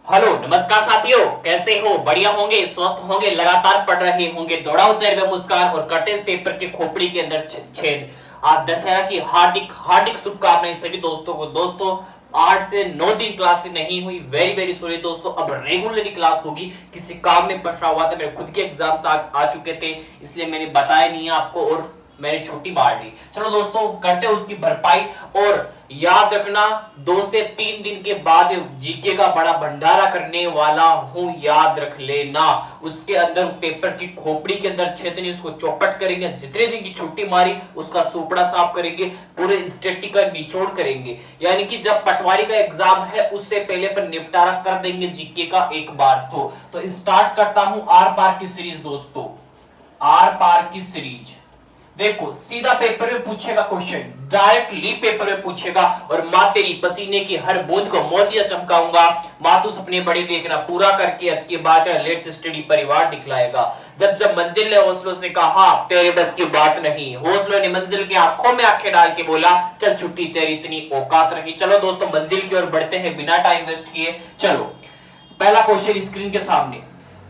Hello नमस्कार साथियों, कैसे हो? बढ़िया होंगे, स्वस्थ होंगे, लगातार पढ़ रहे होंगे। दौड़ाओ चेहरे में मुस्कान और करते इस पेपर के खोपड़ी के अंदर छेद। आज दशहरा की हार्दिक हार्दिक शुभकामनाएं सभी दोस्तों को। दोस्तों, 8 से 9 दिन क्लास नहीं हुई, वेरी वेरी सॉरी दोस्तों। अब रेगुलरली क्लास होगी। किसी काम में फंसा हुआ था, मेरे खुद के एग्जाम्स आ चुके थे, इसलिए मैंने बताया नहीं है आपको और मैंने छुट्टी मार ली। चलो दोस्तों, करते हैं उसकी भरपाई। और याद रखना, 2 से 3 दिन के बाद जीके का बड़ा भंडारा करने वाला हूं, याद रख लेना। उसके अंदर पेपर की खोपड़ी के अंदर छेदनी, उसको चौपट करेंगे। जितने दिन की छुट्टी मारी उसका सुपड़ा साफ करेंगे, पूरे स्टैटिक का निचोड़ करेंगे। यानी कि जब पटवारी का एग्जाम है उससे पहले पर निपटारा कर देंगे जीके का एक बार। तो स्टार्ट करता हूं आर पार की सीरीज दोस्तों, आर पार की सीरीज। देखो, सीधा पेपर में पूछेगा क्वेश्चन, डायरेक्टली पेपर में पूछेगा। और मां तेरी पसीने की हर बूंद को मोतिया चमकाऊंगा, मां तू सपने बड़े देखना, पूरा करके अब की बात है लेट्स स्टडी परिवार दिखलाएगा। जब जब मंजिल ने हौसलों से कहा तेरे बस की बात नहीं, हौसलों ने मंजिल की आंखों में आंखें डाल के बोला चल छुट्टी तेरी इतनी औकात रही। चलो दोस्तों, मंजिल की ओर बढ़ते हैं बिना टाइम वेस्ट किए। चलो, पहला क्वेश्चन स्क्रीन के सामने,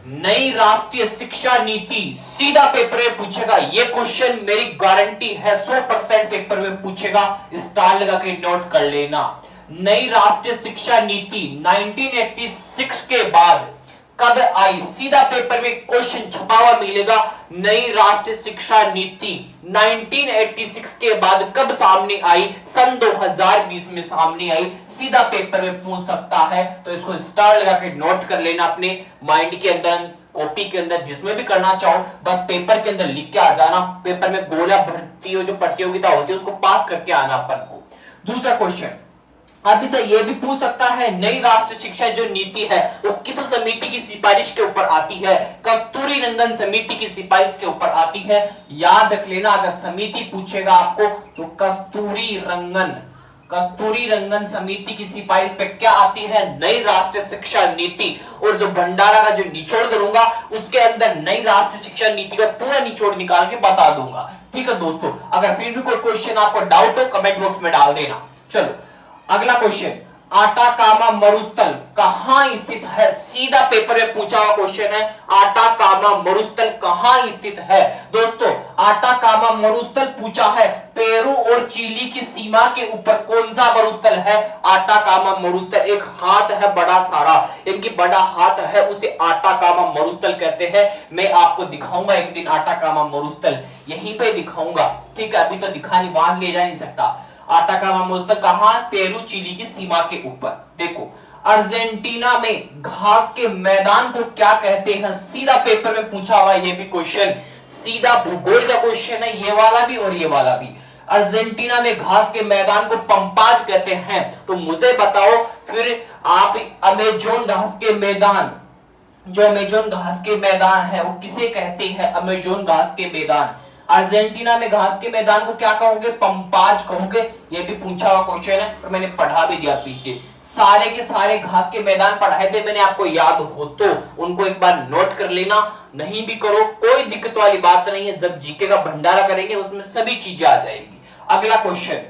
नई राष्ट्रीय शिक्षा नीति सीधा पेपर में पूछेगा। ये क्वेश्चन मेरी गारंटी है 100% पेपर में पूछेगा, स्टार लगा के नोट कर लेना। नई राष्ट्रीय शिक्षा नीति 1986 के बाद कब आई? सीधा पेपर में क्वेश्चन छपा हुआ मिलेगा। नई राष्ट्रीय शिक्षा नीति 1986 के बाद कब सामने आई? सन 2020 में सामने आई। सीधा पेपर में पूछ सकता है, तो इसको स्टार लगा के नोट कर लेना अपने माइंड के अंदर, कॉपी के अंदर, जिसमें भी करना चाहो बस पेपर के अंदर लिख के आ जाना। पेपर में गोला भर्ती हो जो प्रतियोगिता होती है उसको पास करके आना अपन को। दूसरा क्वेश्चन, अब इसे यह भी पूछ सकता है, नई राष्ट्रीय शिक्षा जो नीति है वो किस समिति की सिफारिश के ऊपर आती है? कस्तूरी रंगन समिति की सिफारिश के ऊपर आती है। याद रख लेना, अगर समिति पूछेगा आपको तो कस्तूरी रंगन समिति की सिफारिश पे क्या आती है? नई राष्ट्रीय शिक्षा नीति। और जो भंडारा का जो निचोड़ करूंगा उसके अंदर नई राष्ट्रीय शिक्षा नीति का पूरा निचोड़ निकाल के बता दूंगा। ठीक है दोस्तों, अगर फिर भी कोई क्वेश्चन आपको डाउट हो कमेंट बॉक्स में डाल देना। चलो अगला क्वेश्चन, आटाकामा मरुस्थल कहां स्थित है? सीधा पेपर में पूछा हुआ क्वेश्चन है, आटाकामा मरुस्थल कहां स्थित है? दोस्तों, आटाकामा मरुस्थल पूछा है, पेरू और चिली की सीमा के ऊपर कौन सा मरुस्थल है? आटाकामा मरुस्थल। एक हाथ है बड़ा सारा, इनकी बड़ा हाथ है, उसे आटाकामा मरुस्थल कहते हैं। मैं आपको दिखाऊंगा एक दिन आटाकामा मरुस्थल, यहीं पे दिखाऊंगा। ठीक है, अभी तो दिखा नहीं, वहां ले जा नहीं सकता। आटाकामा मरुस्थल कहां? पेरू चिली की सीमा के ऊपर। देखो, अर्जेंटीना में घास के मैदान को क्या कहते हैं? सीधा पेपर में पूछा हुआ ये भी क्वेश्चन, सीधा भूगोल का क्वेश्चन है, ये वाला भी और ये वाला भी। अर्जेंटीना में घास के मैदान को पंपाज कहते हैं। तो मुझे बताओ फिर आप, अमेजोन घास के मैदान, जो अमेजोन घास के मैदान है वो किसे कहते हैं? अमेजोन घास के मैदान। अर्जेंटीना में घास के मैदान को क्या कहोगे? पंपाज कहोगे। ये भी पूछा हुआ क्वेश्चन है और मैंने पढ़ा भी दिया पीछे। सारे के सारे घास के मैदान पढ़ाए थे मैंने, आपको याद हो तो उनको एक बार नोट कर लेना, नहीं भी करो कोई दिक्कत वाली बात नहीं है। जब जीके का भंडारा करेंगे उसमें सभी चीजें आ जाएंगी। अगला क्वेश्चन,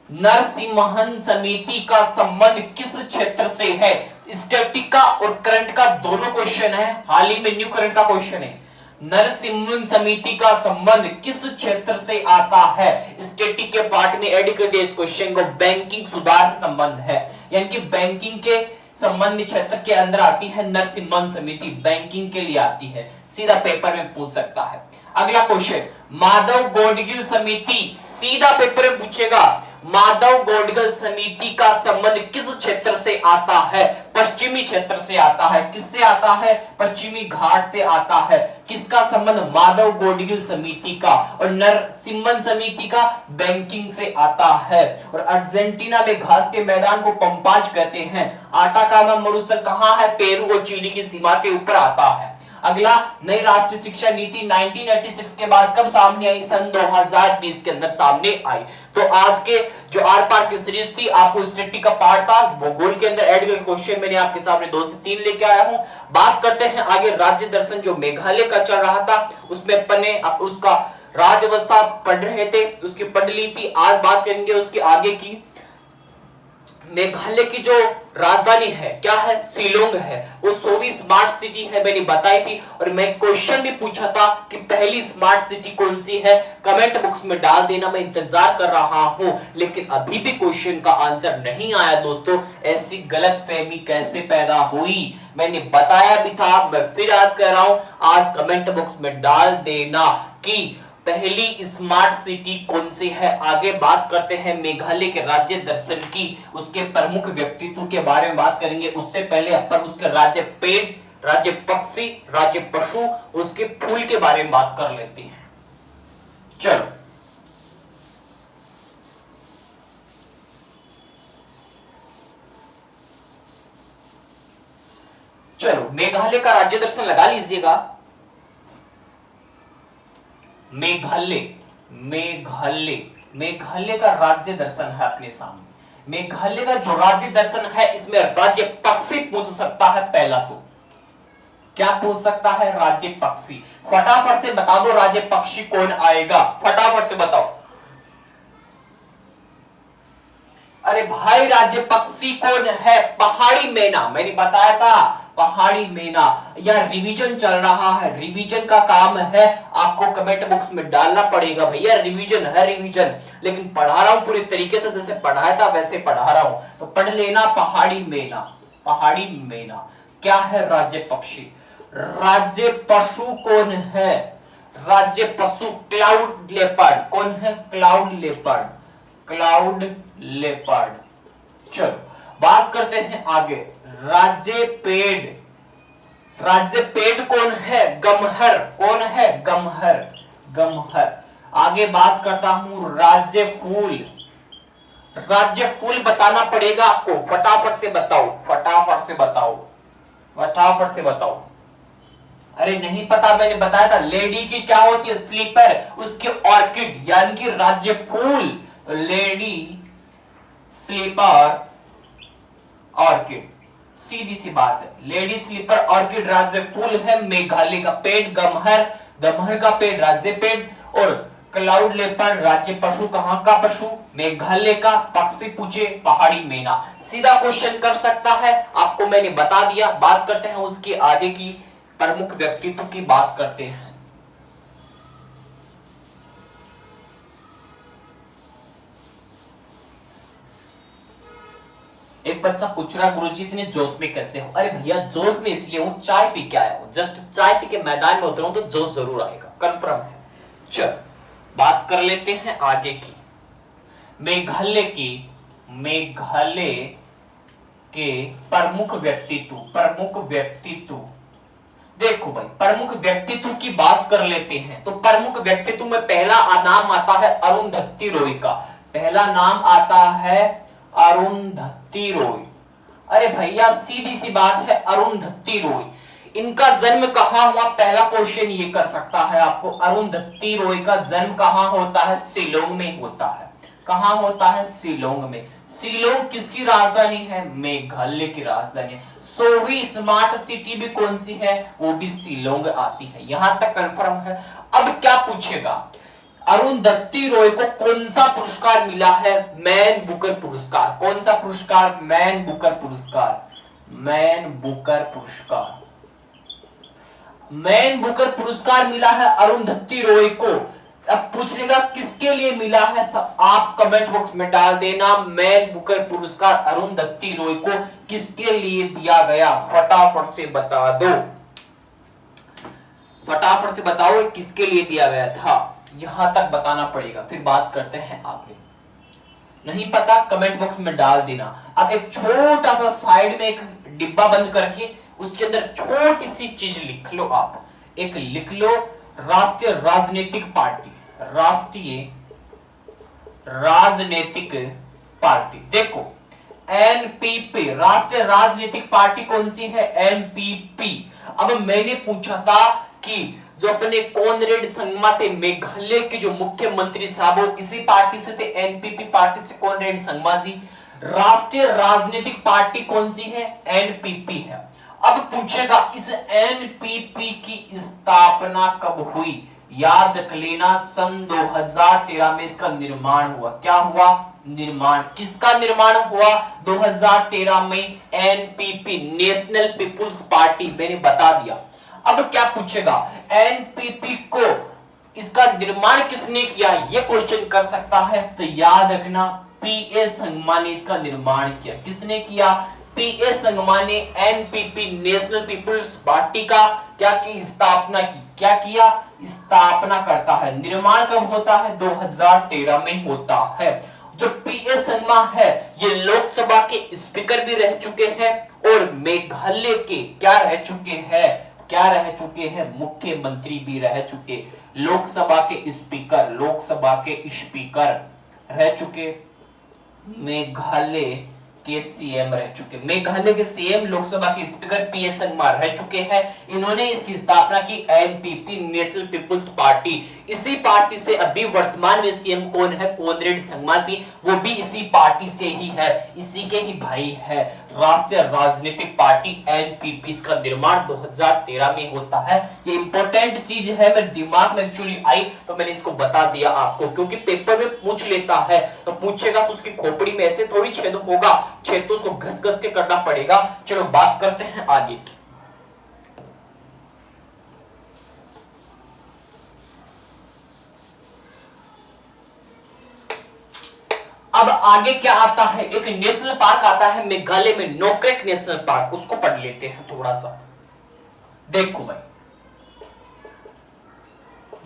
नरसिम्हन समिति का संबंध किस क्षेत्र से है? स्टैटिक का और करंट का दोनों क्वेश्चन है, हाल ही में न्यू करंट का क्वेश्चन है। नरसिम्हन समिति का संबंध किस क्षेत्र से आता है? स्टैटिक के पार्ट में ऐड कर दिया इस क्वेश्चन को, बैंकिंग सुधार से संबंध है, यानी कि बैंकिंग के संबंध क्षेत्र के अंदर आती है नरसिम्हन समिति, बैंकिंग के लिए आती है। सीधा पेपर में पूछ सकता है। अगला क्वेश्चन, माधव गोडगिल समिति, सीधा पेपर में पूछेगा, माधव गोडगिल समिति का संबंध किस क्षेत्र से आता है? पश्चिमी क्षेत्र से आता है। किससे आता है? पश्चिमी घाट से आता है। किसका संबंध? माधव गोडगिल समिति का। और नरसिम्हन समिति का बैंकिंग से आता है। और अर्जेंटीना में घास के मैदान को पंपाज कहते हैं। आटाकामा मरुस्थल कहां है? पेरू और चिली की सीमा के ऊपर आता है। अगला, नई राष्ट्रीय शिक्षा नीति 1986 के बाद कब सामने आई? सन 2020 के अंदर सामने आई। तो आज के जो आर पार की सीरीज थी, आपको स्टैटिक का पार्ट था, भूगोल के अंदर ऐड करके क्वेश्चन मैंने आपके सामने 2 से 3 लेके आया हूं। बात करते हैं आगे राज्य दर्शन जो मेघालय का चल रहा था, उसमें अपने उसका राज्य व्यवस्था पढ़ रहे थे, उसकी पढ़ ली थी। आज बात करेंगे उसके आगे की मेघालय की जो राजधानी है क्या है, शिलोंग है। वो 24 स्मार्ट सिटी है, मैंने बताई थी। और मैं क्वेश्चन भी पूछा था कि पहली स्मार्ट सिटी कौन सी है, कमेंट बॉक्स में डाल देना, मैं इंतजार कर रहा हूं। लेकिन अभी भी क्वेश्चन का आंसर नहीं आया दोस्तों। ऐसी गलतफहमी कैसे पैदा हुई, मैंने बताया भी था, मैं फिर आज कह रहा हूं, आज कमेंट बॉक्स में डाल देना कि पहली स्मार्ट सिटी कौन सी है। आगे बात करते हैं मेघालय के राज्य दर्शन की, उसके प्रमुख व्यक्तित्व के बारे में बात करेंगे। उससे पहले अपन उसके राज्य पेड़, राज्य पक्षी, राज्य पशु, उसके फूल के बारे में बात कर लेते हैं। चलो चलो मेघालय का राज्य दर्शन लगा लीजिएगा। मेघालय, मेघालय, मेघालय का राज्य दर्शन है अपने सामने। मेघालय का जो राज्य दर्शन है, इसमें राज्य पक्षी पूछ सकता है। पहला तो क्या पूछ सकता है, राज्य पक्षी। फटाफट से बता दो राज्य पक्षी कौन आएगा, फटाफट से बताओ। अरे भाई राज्य पक्षी कौन है, पहाड़ी मैना। मैंने बताया था पहाड़ी मैना। यह रिवीजन चल रहा है, रिवीजन का काम है, आपको कमेंट बॉक्स में डालना पड़ेगा भैया। रिवीजन है, रिवीजन। लेकिन पढ़ा रहा हूं पूरी तरीके से, जैसे पढ़ाया था वैसे पढ़ा रहा हूं, तो पढ़ लेना पहाड़ी मैना। पहाड़ी मैना क्या है, राज्य पक्षी। राज्य पशु कौन है, राज्य पशु क्लाउड लेपर्ड। कौन है, क्लाउड लेपर्ड, क्लाउड लेपर्ड। चलो बात करते हैं आगे। राज्य पेड़, राज्य पेड़ कौन है, गमहर। कौन है, गमहर, गमहर। आगे बात करता हूं राज्य फूल। राज्य फूल बताना पड़ेगा आपको, फटाफट से बताओ, फटाफट से बताओ, फटाफट से बताओ। अरे नहीं पता, मैंने बताया था लेडी की क्या होती है, स्लीपर, उसकी ऑर्किड यानी कि राज्य फूल, लेडी स्लीपर ऑर्किड। सीधी सी बात है, लेडी स्लीपर ऑर्किड राज्य फूल है। मेघालय का पेड़ गमहर, गमहर का पेड़ राज्य पेड़। और क्लाउड लेपर्ड राज्य पशु, कहां का पशु, मेघालय का। पक्षी पूछे, पहाड़ी मैना। सीधा क्वेश्चन कर सकता है, आपको मैंने बता दिया। बात करते हैं उसके आगे की प्रमुख व्यक्तित्व की बात करते हैं। एक बच्चा पूछ रहा गुरुजी इतने जोश में कैसे हो। अरे भैया जोश में इसलिए हूं, चाय पी के आया हूं, जस्ट चाय पी के मैदान में उतरा हूं, तो जोश जरूर आएगा, कंफर्म है। चल बात कर लेते हैं आगे की, मेघालय की, मेघालय के प्रमुख व्यक्तित्व, प्रमुख व्यक्तित्व। देखो भाई प्रमुख व्यक्तित्व की बात कर लेते हैं, तो प्रमुख व्यक्तित्व में पहला नाम आता है अरुंधति रॉय का। पहला नाम आता है अरुंधति रॉय। अरे भैया सीधी सी बात है, अरुंधति रॉय। इनका जन्म कहां हुआ, पहला क्वेश्चन ये कर सकता है आपको। अरुंधति रॉय का जन्म कहां होता है, शिलोंग में होता है। कहां होता है, शिलोंग में। शिलोंग किसकी राजधानी है, मेघालय की राजधानी है। 100वीं स्मार्ट सिटी भी कौन सी है, वो भी शिलोंग आती है। यहां तक कंफर्म है। अब क्या पूछेगा, अरुंधति रॉय को कौन सा पुरस्कार मिला है, मैन बुकर पुरस्कार। कौन सा पुरस्कार, मैन बुकर पुरस्कार, मैन बुकर पुरस्कार। मैन बुकर पुरस्कार मिला है अरुंधति रॉय को। अब पूछ लेगा किसके लिए मिला है, सब आप कमेंट बॉक्स में डाल देना। मैन बुकर पुरस्कार अरुंधति रॉय को किसके लिए दिया गया, फटाफट से बता दो, फटाफट से बताओ किसके लिए दिया गया था। यहां तक बताना पड़ेगा, फिर बात करते हैं आगे। नहीं पता कमेंट बॉक्स में डाल देना। अब एक छोटा सा साइड में एक डिब्बा बंद करके उसके अंदर छोटी सी चीज लिख लो। आप एक लिख लो, राष्ट्रीय राजनीतिक पार्टी, राष्ट्रीय राजनीतिक पार्टी। देखो एनपीपी, राष्ट्रीय राजनीतिक पार्टी कौन सी है, एनपीपी। अब मैंने पूछा था कि जो अपने कॉनरेड संगमा थे, मेघालय के जो मुख्यमंत्री साहब, वो इसी पार्टी से थे, एनपीपी पार्टी से। कॉनरेड संगमा जी। राष्ट्रीय राजनीतिक पार्टी कौन सी है, एनपीपी है। अब पूछेगा इस एनपीपी की स्थापना कब हुई, याद कर लेना सन 2013 में इसका निर्माण हुआ। क्या हुआ, निर्माण। किसका निर्माण हुआ 2013 में? एनपीपी, नेशनल पीपुल्स पार्टी, मैंने बता दिया। अब क्या पूछेगा, एनपीपी को इसका निर्माण किसने किया, ये क्वेश्चन कर सकता है। तो याद रखना पीए संगमा ने इसका निर्माण किया। किसने किया? पीए संगमा ने एनपीपी, नेशनल पीपुल्स पार्टी का क्या की स्थापना की। क्या किया? स्थापना करता है। निर्माण कब होता है? 2013 में होता है। जो पीए संगमा है ये लोकसभा के स्पीकर भी रह चुके हैं और मेघालय के क्या रह चुके हैं? क्या रह चुके हैं? मुख्यमंत्री भी रह चुके। लोकसभा के स्पीकर, लोकसभा के स्पीकर रह चुके। मेघालय के सीएम रह चुके। मेघालय के सीएम, लोकसभा के स्पीकर पीए संगमा रह चुके हैं। इन्होंने इसकी स्थापना की, एनपीपी, नेशनल पीपुल्स पार्टी। इसी पार्टी से अभी वर्तमान में सीएम कौन है? कोनरेड संगमा जी, वो भी इसी पार्टी से ही है, इसी के ही भाई है। राष्ट्रीय राजनीतिक पार्टी एनपीपी, इसका निर्माण 2013 में होता है। ये इंपॉर्टेंट चीज है, मेरे दिमाग में एक्चुअली आई तो मैंने इसको बता दिया आपको, क्योंकि पेपर में पूछ लेता है तो पूछेगा तो उसकी खोपड़ी में ऐसे थोड़ी छेद होगा, छेद तो उसको घस घस के करना पड़ेगा। चलो बात करते हैं आगे। अब आगे क्या आता है? एक नेशनल पार्क आता है मेघालय में, नोक्रेक नेशनल पार्क, उसको पढ़ लेते हैं थोड़ा सा। देखो भाई,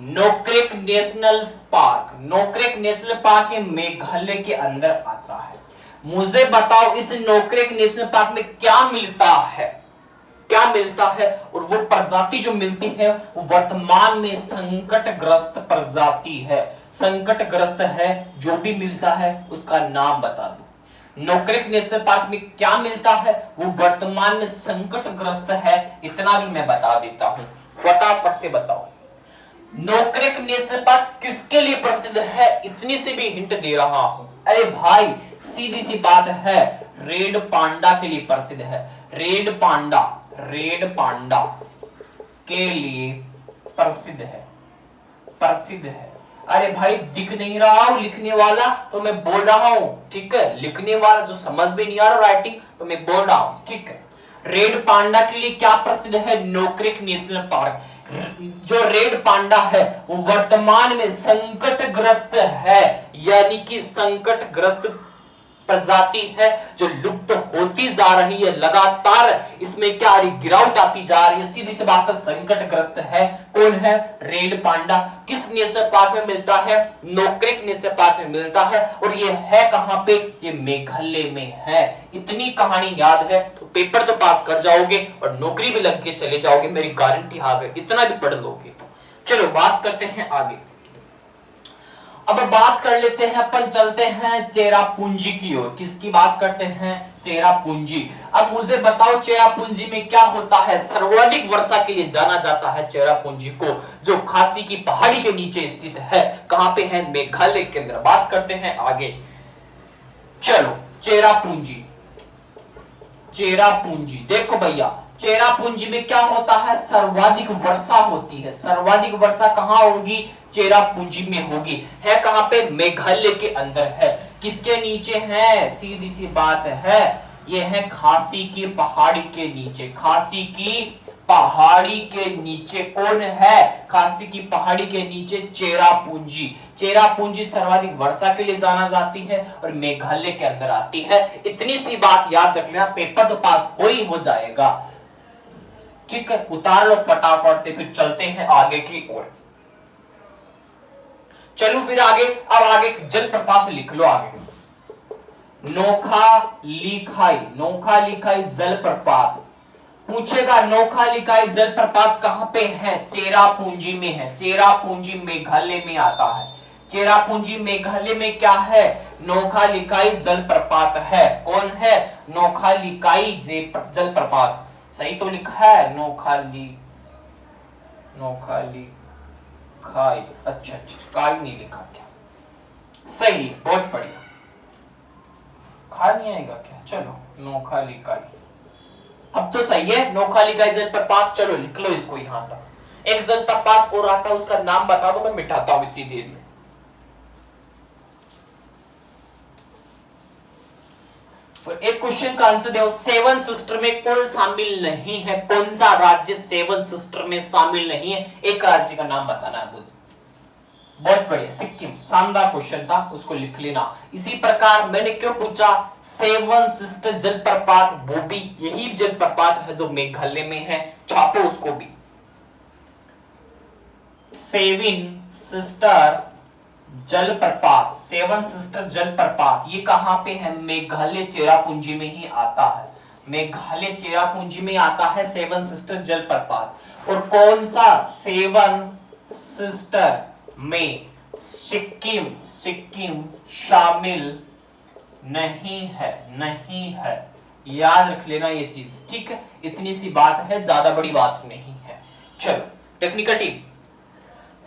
Nokrek national park, Nokrek national park ये मेघालय के अंदर आता है। मुझे बताओ इस नोक्रेक नेशनल पार्क में क्या मिलता है? क्या मिलता है? और वो प्रजाति जो मिलती है वो वर्तमान में संकटग्रस्त प्रजाति है। संकटग्रस्त है, जो भी मिलता है उसका नाम बता दो। नोक्रेक नेशनल पार्क में क्या मिलता है? वो वर्तमान में संकटग्रस्त है, इतना भी मैं बता देता हूं, फटाफट से बताओ। नोक्रेक नेशनल पार्क किसके लिए प्रसिद्ध है? इतनी सी भी हिंट दे रहा हूं। अरे भाई सीधी सी बात है, रेड पांडा के लिए प्रसिद्ध है। रेड पांडा, रेड पांडा के लिए प्रसिद्ध है, प्रसिद्ध है। अरे भाई दिख नहीं रहा हूं लिखने वाला तो मैं बोल रहा हूं, ठीक है। लिखने वाला जो समझ में नहीं आ रहा राइटिंग तो मैं बोल रहा हूं, ठीक है। रेड पांडा के लिए क्या प्रसिद्ध है? Nokrek national park. जो रेड पांडा है वो वर्तमान में संकटग्रस्त है, यानी कि संकटग्रस्त प्रजाति है जो लुप्त होती जा रही है। लगातार इसमें क्या आ रही? गिरावट आती जा रही है। सीधी सी बात है, संकटग्रस्त है। कौन है? Red panda. किस नेशनल पार्क में मिलता है? नोक्रेक नेशनल पार्क में मिलता है। और ये है कहां पे? ये मेघालय में है। इतनी कहानी याद है तो पेपर तो पास कर जाओगे और नौकरी भी लग के चले जाओगे, मेरी गारंटी हाथ है। इतना भी पढ़ लोगे तो। चलो बात करते हैं आगे। अब बात कर लेते हैं, अपन चलते हैं चेरापूंजी की ओर। किसकी बात करते हैं? चेरापूंजी। अब मुझे बताओ चेरापूंजी में क्या होता है? सर्वाधिक वर्षा के लिए जाना जाता है चेरापूंजी को, जो खासी की पहाड़ी के नीचे स्थित है। कहां पे है? मेघालय के अंदर। बात करते हैं आगे। चलो चेरापूंजी, चेरापूंजी देखो भैया, चेरापूंजी में क्या होता है? सर्वाधिक वर्षा होती है। सर्वाधिक वर्षा कहां होगी? चेरापूंजी में होगी। है कहां पे? मेघालय के अंदर है। किसके नीचे है? सीधी सी बात है, ये है खासी की पहाड़ी के नीचे। खासी की पहाड़ी के नीचे कौन है? खासी की पहाड़ी के नीचे चेरापूंजी। चेरापूंजी सर्वाधिक वर्षा के लिए जाना जाती है और मेघालय के अंदर आती है। इतनी सी बात याद रख लेना, पेपर तो पास हो ही हो जाएगा, ठीक है। उतार लो फटाफट से, फिर चलते हैं आगे की ओर। चलो फिर आगे। अब आगे जलप्रपात लिख लो आगे। नोखा लिखाई, नोखा लिखाई जलप्रपात पूछेगा। नोखा लिखाई जलप्रपात कहां पे है? चेरापूंजी में है। चेरापूंजी मेघालय में आता है। चेरापूंजी मेघालय में क्या है? नोखा लिखाई जलप्रपात है। कौन है? नोखा लिखाई जलप्रपात। सही तो लिखा है, नोखाली, नोखाली खाई। अच्छा अच्छा, काई नहीं लिखा क्या? सही, बहुत बढ़िया। खा नहीं आएगा क्या? चलो नोखाली काई, अब तो सही है। नोखाली काई जलप्रपात, चलो लिख लो इसको यहां तक। एक जलप्रपात और आता है, उसका नाम बता दो, मैं मिटाता हूं इतनी देर में। तो एक क्वेश्चन का आंसर दो, सेवन सिस्टर में कौन शामिल नहीं है, कौन सा राज्य सेवन सिस्टर में शामिल नहीं है, एक राज्य का नाम बताना है मुझे। बहुत बढ़िया, सिक्किम, शानदार क्वेश्चन था, उसको लिख लेना। इसी प्रकार मैंने क्यों पूछा, सेवन सिस्टर जलप्रपात, वो भी यही जलप्रपात है जो मेघालय में है, छापो उसको भी। सेवन सिस्टर जलप्रपात, सेवन सिस्टर जलप्रपात ये कहां पे है, मेघालय चेरापूंजी में ही आता है, मेघालय चेरापूंजी में आता है सेवन सिस्टर जलप्रपात। और कौन सा सेवन सिस्टर में सिक्किम, सिक्किम शामिल नहीं है, नहीं है, याद रख लेना ये चीज, ठीक है। इतनी सी बात है, ज्यादा बड़ी बात नहीं है। चलो टेक्निकल टीम,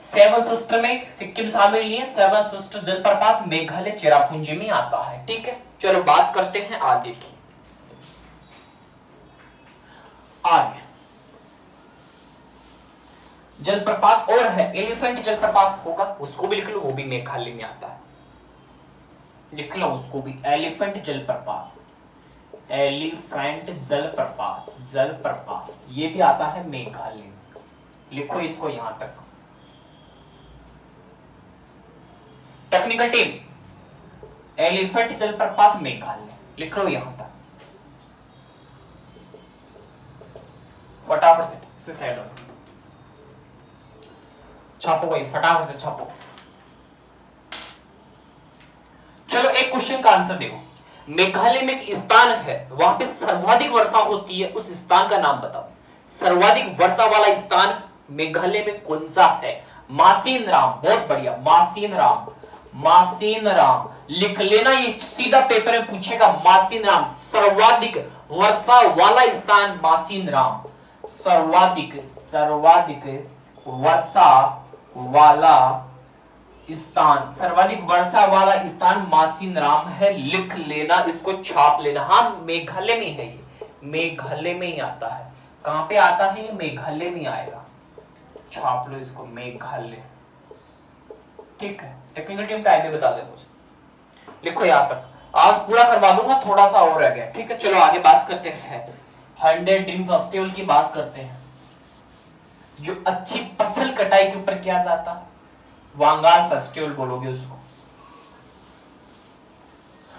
सेवन सिस्टर में सिक्किम शामिल नहीं है, सेवन सिस्टर जलप्रपात मेघालय चेरापूंजी में आता है, ठीक है। चलो बात करते हैं आगे की। आगे जलप्रपात और है, एलिफेंट जलप्रपात होगा, उसको भी लिख लो, वो भी मेघालय में आता है, लिख लो उसको भी, एलिफेंट जलप्रपात, एलिफेंट जलप्रपात, जलप्रपात ये भी आता है मेघालय में, लिखो इसको यहां तक। टेक्निकल टीम, एलिफेंट जलप्रपात मेघालय, लिख लो यहां तक फटाफट से, इसमें साइड हो छापो भाई, फटाफट से छापो। चलो एक क्वेश्चन का आंसर देखो, मेघालय में एक स्थान है, वहां पे सर्वाधिक वर्षा होती है, उस स्थान का नाम बताओ। सर्वाधिक वर्षा वाला स्थान मेघालय में कौन सा है? मासीन राम, बहुत बढ़िया, मासीन राम, मासीन राम लिख लेना, ये सीधा पेपर में पूछेगा। मासीन राम सर्वाधिक वर्षा वाला स्थान मासीन राम, सर्वाधिक सर्वाधिक वर्षा वाला स्थान, सर्वाधिक वर्षा वाला स्थान मासीन राम है, लिख लेना, इसको छाप लेना। हाँ मेघालय में है, ये मेघालय में ही आता है। कहां पे आता है? ये मेघालय में आएगा, छाप लो इसको, मेघालय, ठीक है। टेक्निकल टीम टाइम में बता दे मुझे, लिखो यहां तक, आज पूरा करवा दूंगा, थोड़ा सा और रह गया, ठीक है। चलो आगे बात करते हैं, 100 ड्रीम फेस्टिवल की बात करते हैं, जो अच्छी फसल कटाई के ऊपर किया जाता है, वांगाल फेस्टिवल बोलोगे उसको,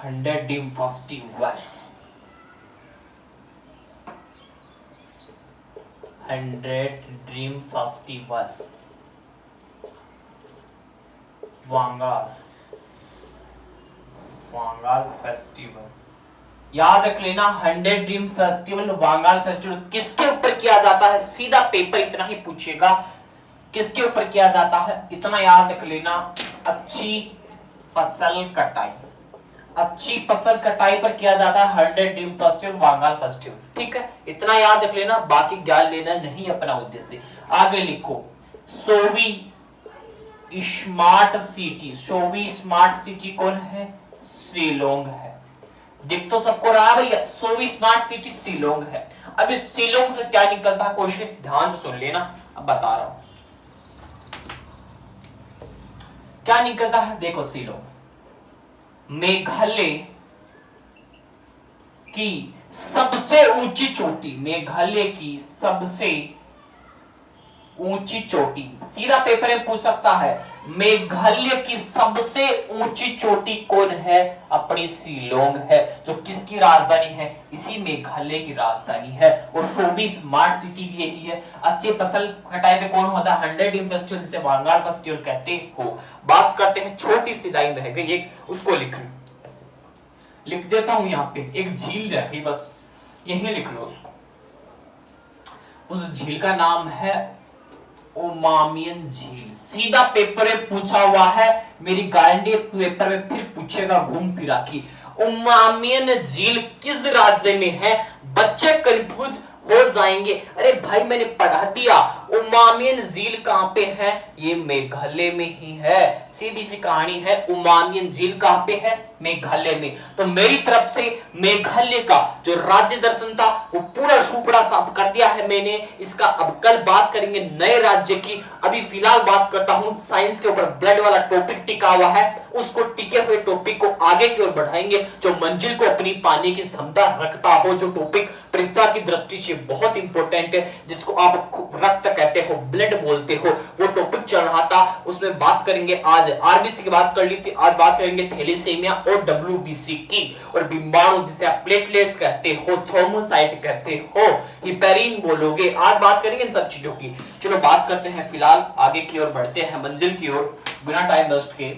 100 dream festival, 100 dream festival Wangala, Wangala festival, याद रख लेना। 100 ड्रीम फेस्टिवल वांगाल फेस्टिवल किसके ऊपर किया जाता है? सीधा पेपर इतना ही पूछेगा, किसके ऊपर किया जाता है, इतना याद रख लेना, अच्छी फसल कटाई, अच्छी फसल कटाई पर किया जाता है 100 ड्रीम फेस्टिवल वांगाल फेस्टिवल, ठीक है। इतना याद रख लेना, बाकी ज्ञान लेना नहीं अपना उद्देश्य। आगे लिखो, सोवी स्मार्ट सिटी, सोवी स्मार्ट सिटी कौन है? शिलोंग है, दिख तो सबको रहा है भैया, सोवी स्मार्ट सिटी शिलोंग है। अब इस शिलोंग से क्या निकलता है क्वेश्चन, ध्यान से सुन लेना, अब बता रहा हूं क्या निकलता है। देखो शिलोंग मेघालय की सबसे ऊंची चोटी, मेघालय की सबसे ऊंची चोटी, सीधा पेपर में पूछ सकता है, मेघालय की सबसे ऊंची चोटी कौन है? अपनी शिलोंग है, जो किसकी राजधानी है? इसी मेघालय की राजधानी है। और सोवी स्मार्ट सिटी भी यही है। अच्छी फसल कटाई पे कौन होता है? 100 ड्रीम फेस्टिवल, जिसे वांगाल फेस्टिवल कहते हो। बात करते हैं, छोटी सी लाइन रह गई एक, उसको लिख देता हूं यहाँ पे, एक झील रह गई बस, यही लिख लो उसको। उस झील का नाम है ओमामियन झील, सीधा पेपर में पूछा हुआ है, मेरी गारंटी पेपर में फिर पूछेगा घूम फिरा की ओमामियन झील किस राज्य में है। बच्चे कंफ्यूज हो जाएंगे, अरे भाई मैंने पढ़ा दिया उमामियन झील कहां पे है? ये मेघालय में ही है। सीधी सी कहानी है, उमामियन झील कहां पे है? मेघालय में। तो मेरी तरफ से मेघालय का जो राज्य दर्शन था वो पूरा शुपड़ा साफ कर दिया है मैंने। इसका अब कल बात करेंगे नए राज्य की। अभी फिलहाल बात करता हूं साइंस के ऊपर। ब्लड वाला टॉपिक टिका हुआ है, उसको टिके हुए टॉपिक को आगे की ओर बढ़ाएंगे, जो मंजिल को अपनी पाने की क्षमता रखता हो, जो टॉपिक परीक्षा की दृष्टि से बहुत इंपॉर्टेंट है, जिसको आप रक्त कहते हो, ब्लड बोलते हो, वो टॉपिक चल रहा था, उसमें बात करेंगे। आज आरबीसी की बात कर ली थी, आज बात करेंगे थैलेसीमिया और डब्ल्यूबीसी की। और बीमाणु जिसे आप प्लेटलेट्स कहते हो, थ्रोम्बोसाइट कहते हो, हिपेरिन बोलोगे, आज बात करेंगे इन सब चीजों की। चलो बात करते हैं, फिलहाल आगे की ओर बढ़ते हैं, मंजिल की ओर, बिना टाइम वेस्ट के।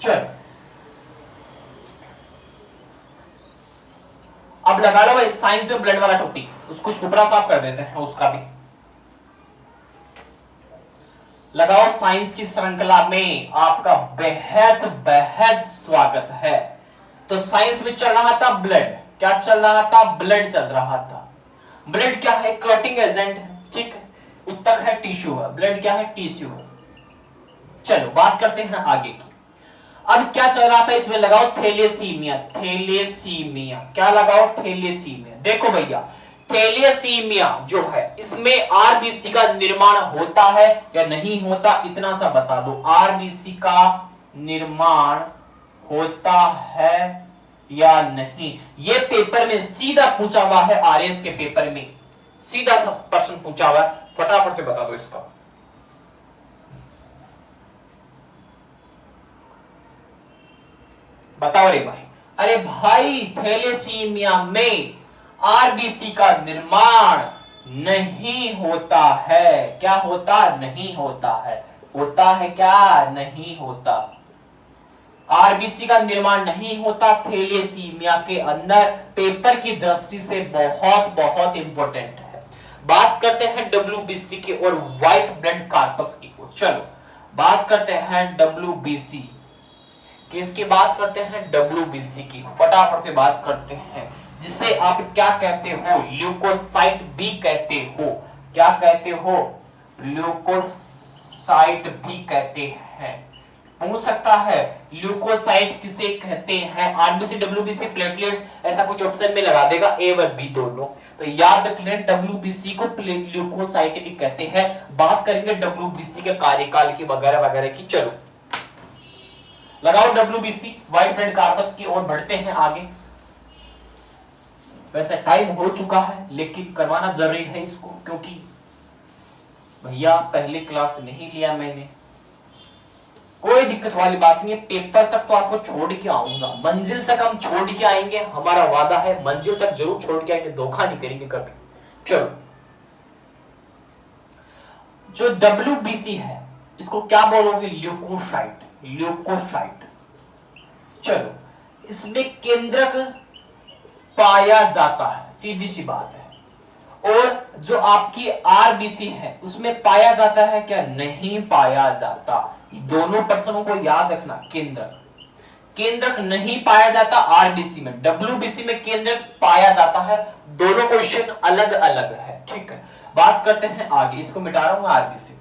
चल अब लगा लो भाई साइंस में ब्लड वाला टॉपिक, उसको शुपरा साफ कर देते हैं, उसका भी लगाओ। साइंस की श्रृंखला में आपका बेहद बेहद स्वागत है। तो साइंस में चल रहा था ब्लड, क्या चल रहा था? ब्लड चल रहा था। ब्लड क्या है? क्लॉटिंग एजेंट है, ठीक है। उत्तक है, टिश्यू है। ब्लड क्या है? टिश्यू है। चलो बात करते हैं आगे की। अब क्या चल रहा था इसमें? लगाओ थैलेसीमिया। थैलेसीमिया क्या लगाओ? थैलेसीमिया। देखो भैया, थैलेसीमिया जो है इसमें आरबीसी का निर्माण होता है या नहीं होता, इतना सा बता दो। आरबीसी का निर्माण होता है या नहीं, ये पेपर में सीधा पूछा हुआ है। आरएस के पेपर में सीधा सा प्रश्न पूछा हुआ है, फटाफट से बता दो इसका। बताओ रे भाई। अरे भाई, थैलेसीमिया में आरबीसी का निर्माण नहीं होता है। क्या होता? नहीं होता है। होता है क्या? नहीं होता। आरबीसी का निर्माण नहीं होता थैलेसीमिया के अंदर। पेपर की दृष्टि से बहुत बहुत इंपॉर्टेंट है। बात करते हैं डब्ल्यूबीसी की और व्हाइट ब्लड कॉर्पस की। चलो बात करते हैं डब्ल्यूबीसी, किसकी बात करते हैं? डब्ल्यूबीसी की। फटाफट से बात करते हैं, जिसे आप क्या कहते हो? ल्यूकोसाइट भी कहते हो। क्या कहते हो? ल्यूकोसाइट भी कहते हैं। पूछ सकता है ल्यूकोसाइट किसे कहते हैं? आरबीसी, डब्ल्यूबीसी, प्लेटलेट्स, ऐसा कुछ ऑप्शन में लगा देगा, ए व बी दोनों। तो याद रख लें, डब्ल्यूबीसी को ल्यूकोसाइट भी कहते हैं। बात करेंगे डब्ल्यूबीसी के कार्यकाल की वगैरह वगैरह की। चलो लगाओ डब्ल्यूबीसी, व्हाइट ब्लड कॉर्पस की ओर बढ़ते हैं आगे। वैसे टाइम हो चुका है, लेकिन करवाना जरूरी है इसको, क्योंकि भैया पहली क्लास नहीं लिया मैंने। कोई दिक्कत वाली बात नहीं है, पेपर तक तो आपको छोड़ के आऊंगा, मंजिल तक हम छोड़ के आएंगे, हमारा वादा है, मंजिल तक जरूर छोड़ के आएंगे, धोखा नहीं करेंगे कभी। चलो, जो डब्ल्यूबीसी है इसको क्या बोलोगे? ल्यूकोसाइट। ल्यूकोसाइट। चलो, इसमें केंद्रक पाया जाता है, सीधी सी बात है। और जो आपकी आरबीसी है उसमें पाया जाता है क्या? नहीं पाया जाता। दोनों प्रश्नों को याद रखना। केंद्रक, केंद्रक नहीं पाया जाता आरबीसी में, डब्ल्यूबीसी में केंद्रक पाया जाता है। दोनों क्वेश्चन अलग अलग है, ठीक है। बात करते हैं आगे, इसको मिटा रहा हूं आरबीसी।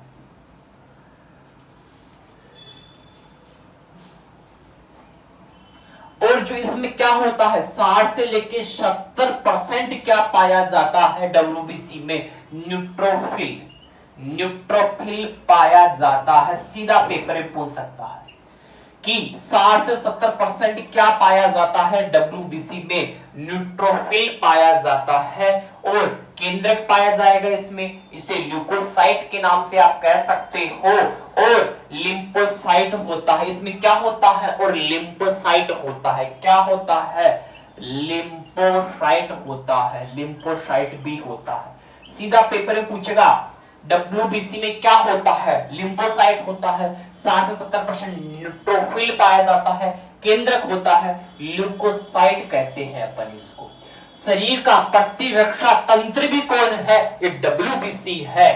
और जो इसमें क्या होता है, 60 से लेके 70% क्या पाया जाता है डब्ल्यूबीसी में? न्यूट्रोफिल। न्यूट्रोफिल पाया जाता है। सीधा पेपर में पूछ सकता है कि 60 से 70% क्या पाया जाता है डब्ल्यूबीसी में? न्यूट्रोफिल पाया जाता है। और केंद्रक पाया जाएगा इसमें, इसे ल्यूकोसाइट के नाम से आप कह सकते हो। और लिम्फोसाइट होता है, इसमें क्या होता है? और लिम्फोसाइट होता है। क्या होता है? लिम्फोसाइट होता है। लिम्फोसाइट भी होता है। सीधा पेपर में पूछेगा डब्ल्यूबीसी में क्या होता है? लिम्फोसाइट होता है। 60 से 70% न्यूट्रोफिल पाया जाता है। केंद्रक होता है, ल्यूकोसाइट कहते हैं अपन इसको। शरीर का प्रतिरक्षा तंत्र भी कौन है? ये डब्ल्यूबीसी है।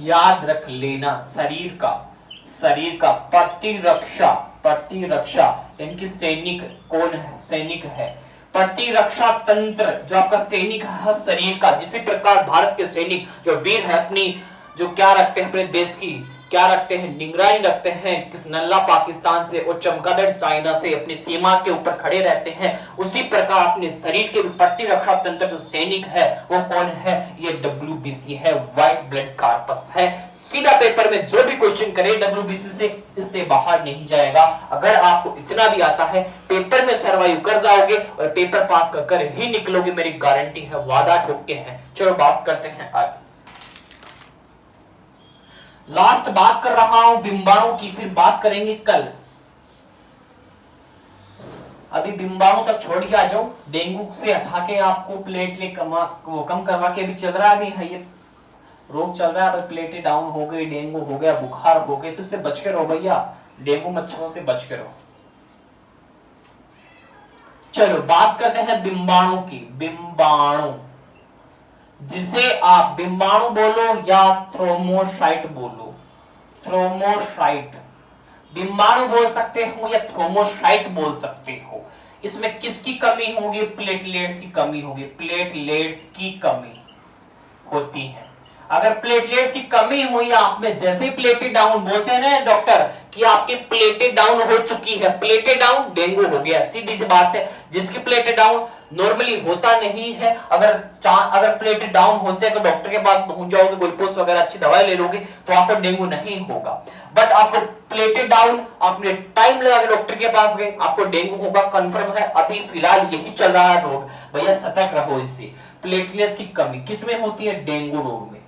याद रख लेना, शरीर का प्रतिरक्षा, प्रतिरक्षा यानी कि सैनिक कौन है? सैनिक है। प्रतिरक्षा तंत्र जो आपका सैनिक है शरीर का, जिसी प्रकार भारत के सैनिक जो वीर है अपनी जो क्या रखते हैं अपने देश की क्या रखते हैं, निगरानी रखते हैं किस नल्ला पाकिस्तान से और चमगादड़ चाइना से अपनी सीमा के ऊपर खड़े रहते हैं, उसी प्रकार अपने शरीर के प्रतिरक्षा तंत्र जो सैनिक है वो कौन है, ये WBC है, व्हाइट ब्लड कॉर्पस है। सीधा पेपर में जो भी क्वेश्चन करे WBC से इससे बाहर नहीं जाएगा। अगर आपको इतना भी आता है पेपर में सर्वाइव कर जाओगे और पेपर पास कर ही निकलोगे, मेरी गारंटी है, वादा ठोक के है। चलो बात करते हैं आज लास्ट बात कर रहा हूं बिंबाणु की, फिर बात करेंगे कल। अभी बिंबाणु तक छोड़ के आ जाओ, डेंगू से हटा के आपको प्लेटलेट कम करवा के अभी चल रहा है ये रोग चल रहा है, अभी प्लेटें डाउन हो गई, डेंगू हो गया, बुखार हो गए, तो इससे बच के रहो भैया, डेंगू मच्छरों से बच के रहो। चलो बात करते हैं बिंबाणु की। बिंबाणु जिसे आप बिंबाणु बोलो या थ्रोमोसाइट बोलो, थ्रोमोसाइट बिंबाणु बोल सकते हो या थ्रोमोसाइट बोल सकते हो। इसमें किसकी कमी होगी, प्लेटलेट्स की कमी होगी, प्लेटलेट्स की कमी होती है। अगर प्लेटलेट्स की कमी हुई आप में, जैसे ही प्लेटें डाउन बोलते हैं ना डॉक्टर कि आपकी प्लेटें डाउन हो चुकी है, प्लेटें डाउन डेंगू हो गया, सीधी सी बात है। जिसकी प्लेटें डाउन नॉर्मली होता नहीं है, अगर प्लेटें डाउन होते हैं तो डॉक्टर के पास पहुंच जाओगे, ग्लूकोज वगैरह अच्छी दवाई ले लोगे तो आपको डेंगू नहीं होगा। बट आपको प्लेटें डाउन, आपने टाइम लगा के डॉक्टर के पास गए, आपको डेंगू होगा कंफर्म है। अभी फिलहाल यही चल रहा है रोग, भैया सतर्क रहो इससे। प्लेटलेट्स की कमी किसमें होती है, डेंगू रोग में।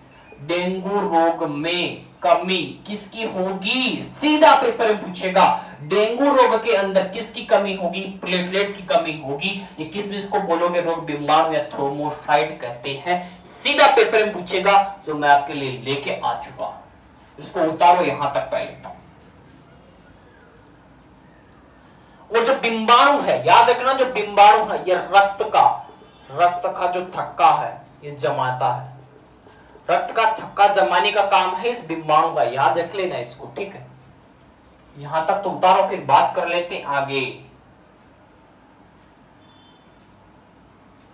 डेंगू रोग में कमी किसकी होगी, सीधा पेपर में पूछेगा, डेंगू रोग के अंदर किसकी कमी होगी, प्लेटलेट्स की कमी होगी। ये किस को बोलोगे रोग, बिंबाणु या थ्रोमोसाइट कहते हैं। सीधा पेपर में पूछेगा, जो मैं आपके लिए लेके आ चुका हूं, इसको उतारो यहां तक पहले। और जो बिंबाणु है, याद रखना, जो बिंबाणु है ये रक्त का जो थक्का है ये जमाता है। रक्त का थक्का जमाने का काम है इस बिंबाणु का, याद रख लेना इसको, ठीक है। यहां तक तो उतारो, फिर बात कर लेते हैं आगे।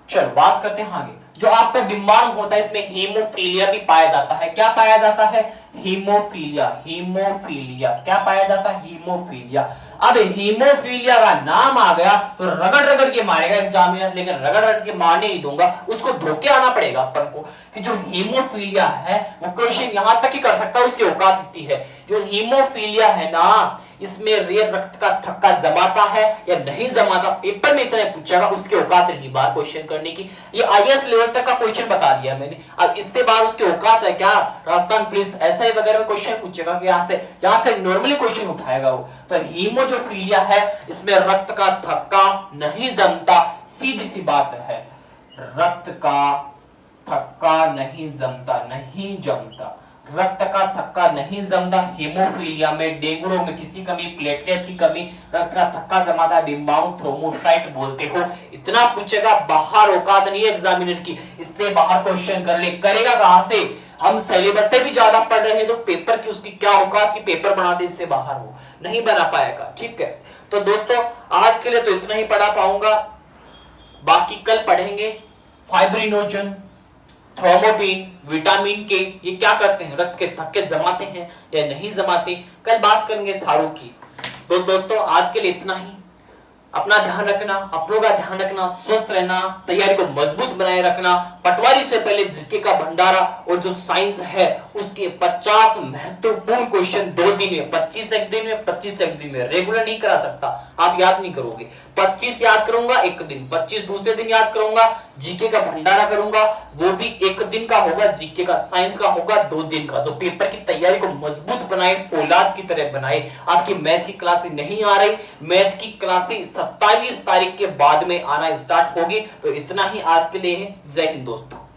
चलो बात करते हैं आगे। जो आपका बिंबाणु होता है इसमें हीमोफीलिया भी पाया जाता है। क्या पाया जाता है, हीमोफीलिया। हीमोफीलिया क्या पाया जाता है, हीमोफीलिया। अब हीमोफीलिया का नाम आ गया तो रगड़ रगड़ के मारेगा एग्जामिनर, लेकिन रगड़ रगड़ के मारने नहीं दूंगा, उसको धोके आना पड़ेगा अपन को कि जो हीमोफीलिया है वो क्वेश्चन यहां तक ही कर सकता है, उसकी औकात इतनी है। जो हीमोफीलिया है ना, इसमें रेयर रक्त का थक्का जमाता है या नहीं जमाता, पेपर में इतना पूछेगा, उसकी औकात नहीं बार क्वेश्चन करने की। ये IAS लेवल तक का क्वेश्चन बता दिया मैंने, अब इससे बाद उसकी औकात है क्या, राजस्थान पुलिस ऐसा वगैरह में क्वेश्चन पूछेगा कि यहाँ से नॉर्मली क्वेश्चन उठाएगा वो। तो हीमो जो फीलिया है इसमें रक्त का थक्का नहीं जमता, सीधी सी बात है, रक्त का थक्का नहीं जमता, रक्त का थक्का नहीं जमता। हीमोफीलिया में, डेंगू रोग में किसी कमी, प्लेटलेट्स की कमी, रक्त का थक्का जमाता, बिंबाणु थ्रोमोसाइट बोलते हो। इतना पूछेगा, बाहर औकात नहीं है एग्जामिनर की, इससे बाहर क्वेश्चन कर ले, करेगा कहां से, हम सिलेबस से भी ज्यादा पढ़ रहे हैं तो पेपर की उसकी क्या औकात की पेपर बना दे, इससे बाहर हो नहीं बना पाएगा, ठीक है। तो दोस्तों आज के लिए तो इतना ही पढ़ा पाऊंगा, बाकी कल पढ़ेंगे। फाइब्रिनोजन, थ्रोम्बोटिन, विटामिन के, ये क्या करते हैं, रक्त के थक्के जमाते हैं या नहीं जमाते, कल बात करेंगे सारों की। तो दोस्तों आज के लिए इतना ही। अपना ध्यान रखना, अपनों का ध्यान रखना, स्वस्थ रहना, तैयारी को मजबूत बनाए रखना। पटवारी से पहले जीके का भंडारा और जो साइंस है उसके 50 महत्वपूर्ण क्वेश्चन 2 दिन में, 25 एक दिन में, 25 एक दिन में, रेगुलर नहीं करा सकता, आप याद नहीं करोगे। 25 याद करूंगा एक दिन, 25 दूसरे दिन याद करूंगा, जीके का भंडारा करूंगा वो भी एक दिन का होगा, जीके का साइंस का होगा 2 दिन का। जो पेपर की तैयारी को मजबूत बनाए, फौलाद की तरह बनाए। आपकी मैथ की क्लासें नहीं आ रही, मैथ की क्लासें 27 तारीख के बाद में आना स्टार्ट होगी। तो इतना ही आज के लिए है। जय हिंद दोस्तों।